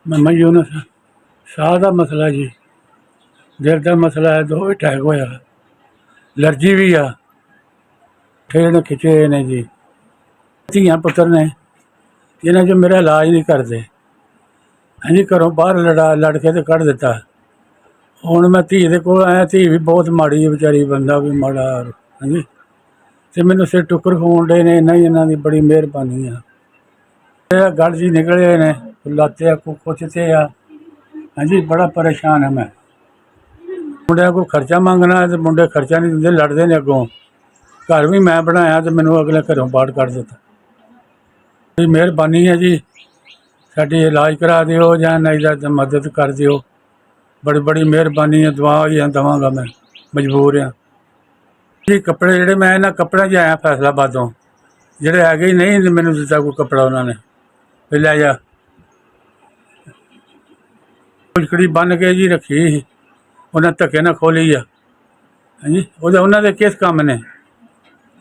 ਮਾਮਾ ਜੀ ਉਹਨਾਂ ਸਾਹ ਦਾ ਮਸਲਾ ਜੀ, ਦਿਲ ਦਾ ਮਸਲਾ ਹੈ, 2 ਅਟੈਕ ਹੋਇਆ, ਐਲਰਜੀ ਵੀ ਆ, ਠੇਡ ਖਿੱਚੇ ਨੇ ਜੀ। ਧੀਆਂ ਪੁੱਤਰ ਨੇ ਇਹਨਾਂ 'ਚ ਮੇਰਾ ਇਲਾਜ ਨਹੀਂ ਕਰਦੇ। ਹਾਂਜੀ, ਘਰੋਂ ਬਾਹਰ ਲੜ ਕੇ ਤੇ ਕੱਢ ਦਿੱਤਾ। ਹੁਣ ਮੈਂ ਧੀ ਦੇ ਕੋਲ ਆਇਆ। ਧੀ ਵੀ ਬਹੁਤ ਮਾੜੀ ਹੈ ਵਿਚਾਰੀ, ਬੰਦਾ ਵੀ ਮਾੜਾ। ਹਾਂਜੀ, ਅਤੇ ਮੈਨੂੰ ਸਿਰ ਟੁੱਕਰ ਖਵਾਉਣ ਡੇ ਨੇ। ਇੰਨਾ ਹੀ ਇਹਨਾਂ ਦੀ ਬੜੀ ਮਿਹਰਬਾਨੀ ਆ। ਗਲ ਜੀ ਨਿਕਲੇ ਨੇ, ਲੱਤ ਆ, ਕੁਛ ਤੇ ਆ। ਹਾਂਜੀ, ਬੜਾ ਪਰੇਸ਼ਾਨ ਹਾਂ ਮੈਂ। ਮੁੰਡਿਆਂ ਕੋਲ ਖਰਚਾ ਮੰਗਣਾ ਅਤੇ ਮੁੰਡੇ ਖਰਚਾ ਨਹੀਂ ਦਿੰਦੇ, ਲੜਦੇ ਨੇ ਅੱਗੋਂ। ਘਰ ਵੀ ਮੈਂ ਬਣਾਇਆ ਅਤੇ ਮੈਨੂੰ ਅਗਲੇ ਘਰੋਂ ਬਾਹਰ ਕੱਢ ਦਿੱਤਾ। ਬੜੀ ਮਿਹਰਬਾਨੀ ਹੈ ਜੀ, ਸਾਡੀ ਇਲਾਜ ਕਰਾ ਦਿਓ ਜਾਂ ਨਹੀਂ ਤਾਂ ਮਦਦ ਕਰ ਦਿਓ। ਬੜੀ ਮਿਹਰਬਾਨੀ ਹੈ। ਦੁਆ ਹੀ ਦੇਵਾਂਗਾ, ਮੈਂ ਮਜਬੂਰ ਹਾਂ ਜੀ। ਕੱਪੜੇ ਜਿਹੜੇ ਮੈਂ ਇਹਨਾਂ ਕੱਪੜਿਆਂ 'ਚ ਆਇਆ ਫੈਸਲਾਬਾਦੋਂ, ਜਿਹੜੇ ਹੈਗੇ ਹੀ ਨਹੀਂ ਮੈਨੂੰ ਦਿੱਤਾ ਕੋਈ ਕੱਪੜਾ। ਉਹਨਾਂ ਨੇ ਵੀ ਲੈ ਜਾ। ਕੁਚਕੜੀ ਬੰਨ੍ਹ ਕੇ ਜੀ ਰੱਖੀ ਸੀ, ਉਹਨਾਂ ਧੱਕੇ ਨਾਲ ਖੋਲ੍ਹੀ ਆ। ਹਾਂਜੀ, ਉਹਨਾਂ ਦੇ ਕਿਸ ਕੰਮ ਨੇ?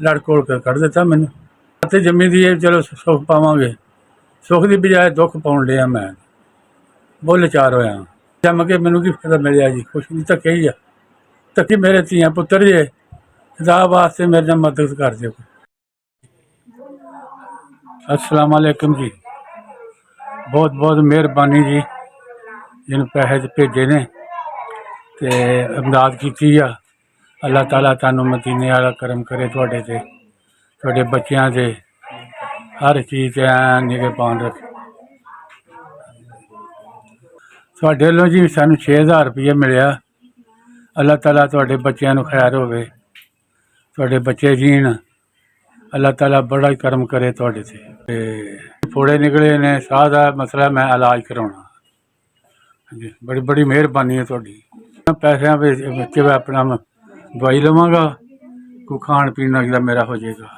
ਲੜ ਘੋਲ ਕੇ ਕੱਢ ਦਿੱਤਾ ਮੈਨੂੰ। ਅਤੇ ਜੰਮੀ ਦੀ ਇਹ ਚਲੋ ਸੁੱਖ ਪਾਵਾਂਗੇ, ਸੁੱਖ ਦੀ ਬਜਾਏ ਦੁੱਖ ਪਾਉਣ ਡਿਆ ਮੈਂ। ਬਹੁਤ ਲਾਚਾਰ ਹੋਇਆ। ਜੰਮ ਕੇ ਮੈਨੂੰ ਕੀ ਫਾਇਦਾ ਮਿਲਿਆ ਜੀ? ਕੁਛ ਨਹੀਂ, ਧੱਕੇ ਹੀ ਆ। ਧੱਕੇ ਮੇਰੇ ਧੀਆਂ ਪੁੱਤਰ ਜੇ, ਖੁਦਾ ਵਾਸਤੇ ਮੇਰੇ ਨਾਲ ਮਦਦ ਕਰ ਦਿਓ। अस्सलाम वालेकुम जी। बहुत बहुत मेहरबानी जी, जिन पैसे भेजे ने ते इमदाद की आ। अल्लाह ताला तुहानू मदीने वाला करम करे, तुहाडे ते तुहाडे बच्चों से हर चीज़ निगहबान रखे। तुहाडे वल्लों जी सानू 6000 रुपया मिलिया। अल्लाह ताला तुहाडे बच्चों नू खैर होवे, तुहाडे बच्चे जीण। अल्लाह ताला बड़ा ही करम करे तुहाडे ते। फोड़े निकले ने, साह का मसला, मैं इलाज करवाना। जी, बड़ी मेहरबानी है तुहाडी। पैसों बच्चे मैं अपना दवाई लवांगा, कोई खाण पीण का मेरा हो जाएगा।